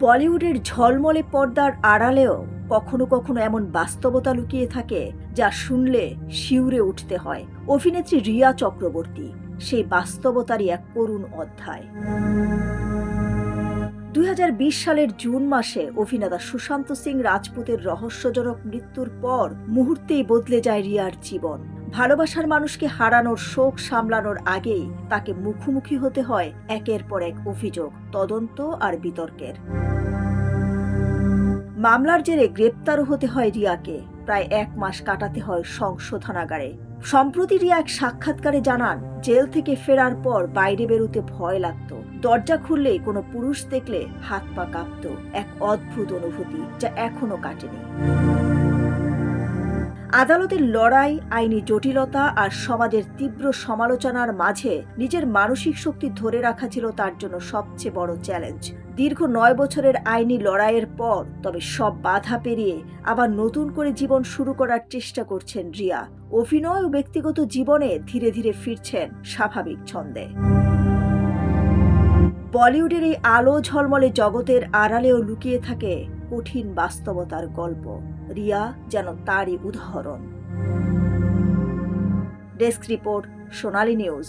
বলিউডের ঝলমলে পর্দার আড়ালেও কখনো কখনো এমন বাস্তবতা লুকিয়ে থাকে যা শুনলে শিউরে উঠতে হয়। অভিনেত্রী রিয়া চক্রবর্তী সেই বাস্তবতারই এক করুণ অধ্যায়। 2020 সালের জুন মাসে অভিনেতা সুশান্ত সিং রাজপুতের রহস্যজনক মৃত্যুর পর মুহূর্তেই বদলে যায় রিয়ার জীবন। ভালোবাসার মানুষকে হারানোর শোক সামলানোর আগেই তাকে মুখোমুখি হতে হয় একের পর এক অভিযোগ, তদন্ত আর বিতর্কের। মামলার জেরে গ্রেপ্তারও হতে হয় রিয়াকে। প্রায় 1 মাস কাটাতে হয় সংশোধনাগারে। সম্প্রতি রিয়া এক সাক্ষাৎকারে জানান, জেল থেকে ফেরার পর বাইরে বেরোতে ভয় লাগত। দরজা খুললেই কোনো পুরুষ দেখলে হাত পা কাঁপত। এক অদ্ভুত অনুভূতি যা এখনো কাটেনি। আদালতের লড়াই, আইনি জটিলতা আর সমাজের তীব্র সমালোচনার মাঝে নিজের মানসিক শক্তি ধরে রাখা ছিল তার জন্য সবচেয়ে বড় চ্যালেঞ্জ। দীর্ঘ 9 বছরের আইনি লড়াইয়ের পর তবে সব বাধা পেরিয়ে আবার নতুন করে জীবন শুরু করার চেষ্টা করছেন রিয়া। অভিনয় ও ব্যক্তিগত জীবনে ধীরে ধীরে ফিরছেন স্বাভাবিক ছন্দে। বলিউডের এই আলো ঝলমলে জগতের আড়ালেও লুকিয়ে থাকে কঠিন বাস্তবতার গল্প। রিয়া যেন তারই উদাহরণ। ডেস্ক রিপোর্ট, সোনালী নিউজ।